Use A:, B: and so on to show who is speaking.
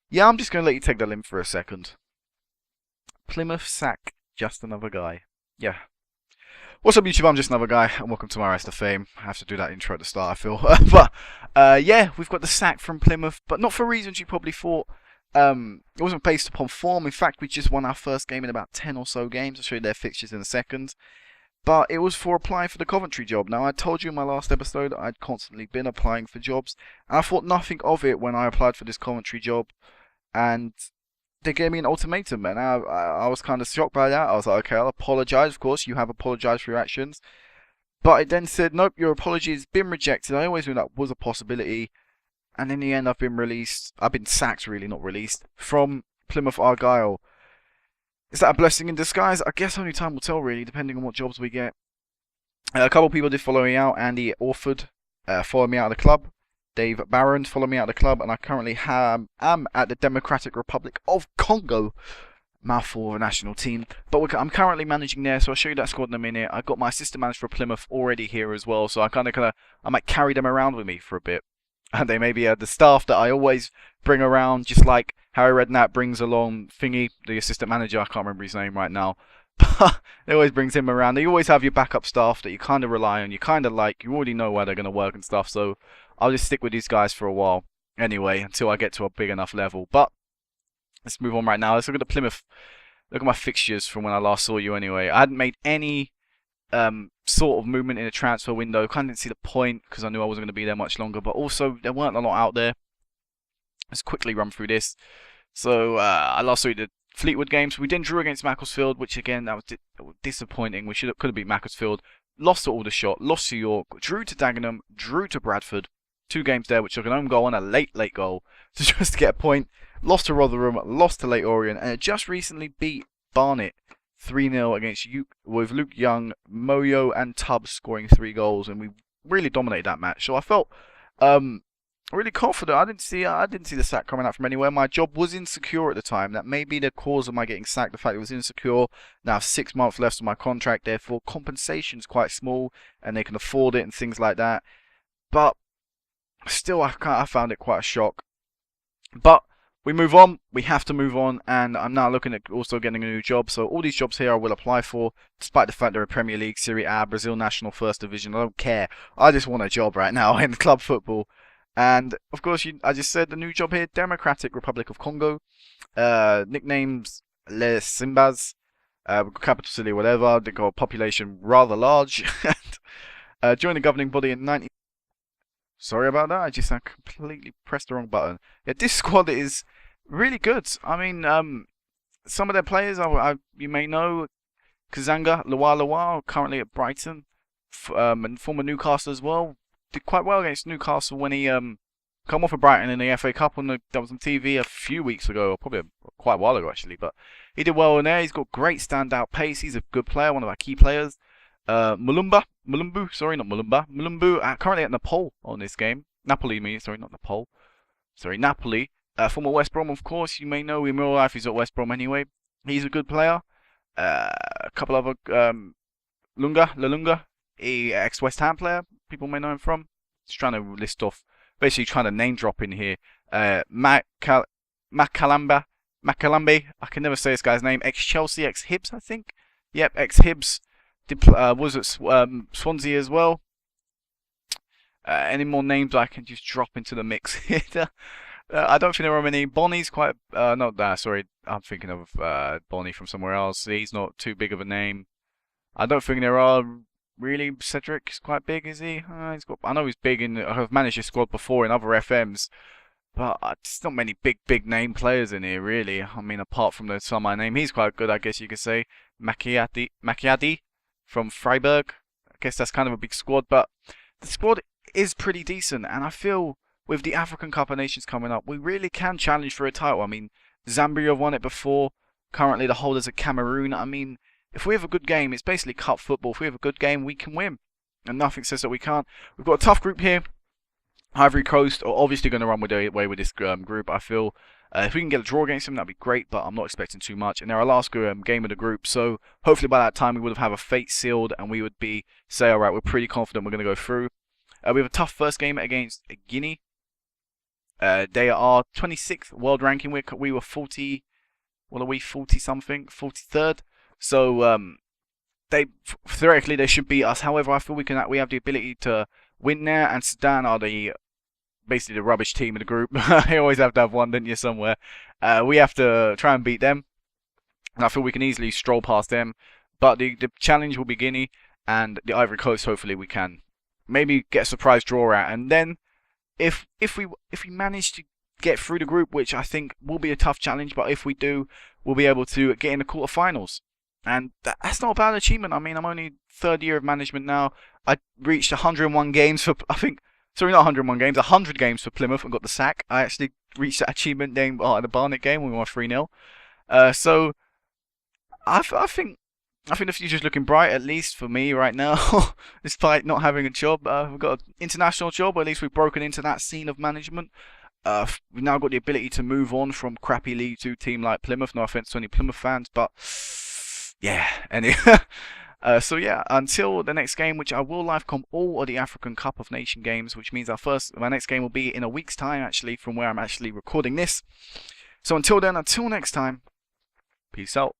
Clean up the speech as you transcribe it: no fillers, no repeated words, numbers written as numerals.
A: Yeah, I'm just going to let you take that in for a second. Plymouth sack, just another guy. Yeah. What's up, YouTube? I'm just another guy, and welcome to my Rise to Fame. I have to do that intro at the start, I feel. But yeah, we've got the sack from Plymouth, but not for reasons you probably thought. It wasn't based upon form. In fact, we just won our first game in about 10 or so games. I'll show you their fixtures in a second. But it was for applying for the Coventry job. Now, I told you in my last episode I'd constantly been applying for jobs, and I thought nothing of it when I applied for this Coventry job. And they gave me an ultimatum, and I was kind of shocked by that. I was like, okay, I'll apologise. Of course, you have apologised for your actions. But it then said, nope, your apology has been rejected. I always knew that was a possibility. And in the end, I've been released. I've been sacked, really, not released, from Plymouth Argyle. Is that a blessing in disguise? I guess only time will tell, really, depending on what jobs we get. A couple of people did follow me out. Andy Orford followed me out of the club. Dave Barron followed me out of the club, and I currently am at the Democratic Republic of Congo. Mouthful of a national team. But I'm currently managing there, so I'll show you that squad in a minute. I've got my assistant manager for Plymouth already here as well, so I might carry them around with me for a bit. And they may be the staff that I always bring around, just like Harry Redknapp brings along Thingy, the assistant manager. I can't remember his name right now. But they always brings him around. They always have your backup staff that you kind of rely on. You kind of like, you already know where they're going to work and stuff. So I'll just stick with these guys for a while anyway, until I get to a big enough level. But let's move on right now. Let's look at the Plymouth. Look at my fixtures from when I last saw you anyway. I hadn't made any sort of movement in the transfer window. Kind of didn't see the point because I knew I wasn't going to be there much longer. But also, there weren't a lot out there. Let's quickly run through this. So I last saw you the Fleetwood games. We didn't draw against Macclesfield, which again, that was disappointing. We could have beat Macclesfield. Lost to Aldershot, lost to York, drew to Dagenham, drew to Bradford. 2 games there, which took an own goal and a late goal to just get a point. Lost to Rotherham, lost to Leyton Orient, and it just recently beat Barnet 3-0 against with Luke Young, Moyo, and Tubbs scoring 3 goals, and we really dominated that match. So I felt really confident. I didn't see the sack coming out from anywhere. My job was insecure at the time. That may be the cause of my getting sacked. The fact it was insecure. Now 6 months left on my contract, therefore compensation's quite small, and they can afford it and things like that. But still, I found it quite a shock. But we move on. We have to move on, and I'm now looking at also getting a new job. So all these jobs here I will apply for, despite the fact they're a Premier League, Serie A, Brazil National First Division. I don't care. I just want a job right now in club football. And of course, I just said the new job here, Democratic Republic of Congo. Nicknames Les Simbas, capital city, whatever. They got a population rather large. Joined the governing body in 90. Sorry about that. I completely pressed the wrong button. Yeah, this squad is really good. I mean, some of their players you may know. Kazanga, Lua, currently at Brighton, and former Newcastle as well. Did quite well against Newcastle when he come off of Brighton in the FA Cup that was on TV a few weeks ago, or probably quite a while ago actually. But he did well in there. He's got great standout pace. He's a good player, one of our key players. Mulumbu, currently at Napoli on this game. Napoli, sorry, not Napoli. Sorry, Napoli. Former West Brom, of course. You may know him in real life. He's at West Brom anyway. He's a good player. A couple other Lalunga, ex-West Ham player. People may know him from. Just trying to list off, basically trying to name drop in here. Makalambe. I can never say this guy's name. Ex-Chelsea, ex-Hibs, I think. Yep, ex-Hibs. Was at Swansea as well. Any more names I can just drop into the mix here? I don't think there are many. Bonnie's quite not that. Sorry, I'm thinking of Bonnie from somewhere else. He's not too big of a name. I don't think there are really. Cedric is quite big, is he? I know he's big I've managed his squad before in other FMs, but there's not many big name players in here really. I mean, apart from some I name, he's quite good, I guess you could say. Macchiati from Freiburg. I guess that's kind of a big squad, but the squad is pretty decent, and I feel with the African Cup of Nations coming up, we really can challenge for a title. I mean, Zambia have won it before. Currently, the holders are Cameroon. I mean, if we have a good game, it's basically cup football. If we have a good game, we can win, and nothing says that we can't. We've got a tough group here. Ivory Coast are obviously going to run away with this group, I feel. If we can get a draw against them, that'd be great, but I'm not expecting too much. And they're our last game of the group, so hopefully by that time we would have a fate sealed, and we would say, alright, we're pretty confident we're going to go through. We have a tough first game against Guinea. They are 26th world ranking. We were 40. What are we? 40 something, 43rd. So they theoretically they should beat us. However, I feel we have the ability to win there. And Sudan are basically the rubbish team of the group. You always have to have one, don't you, somewhere? We have to try and beat them. And I feel we can easily stroll past them. But the challenge will be Guinea and the Ivory Coast. Hopefully we can maybe get a surprise draw out. And then if we manage to get through the group, which I think will be a tough challenge, but if we do, we'll be able to get in the quarterfinals. And that's not a bad achievement. I mean, I'm only third year of management now. I reached 101 games for, I think, sorry, not 101 games, 100 games for Plymouth and got the sack. I actually reached that achievement in the Barnet game when we won 3-0. So I think the future's looking bright, at least for me right now, despite not having a job. We've got an international job, but at least we've broken into that scene of management. We've now got the ability to move on from crappy League 2 team like Plymouth. No offense to any Plymouth fans, but yeah, anyway. So yeah, until the next game, which I will live com all of the African Cup of Nation games, which means my next game will be in a week's time, actually, from where I'm actually recording this. So until then, until next time, peace out.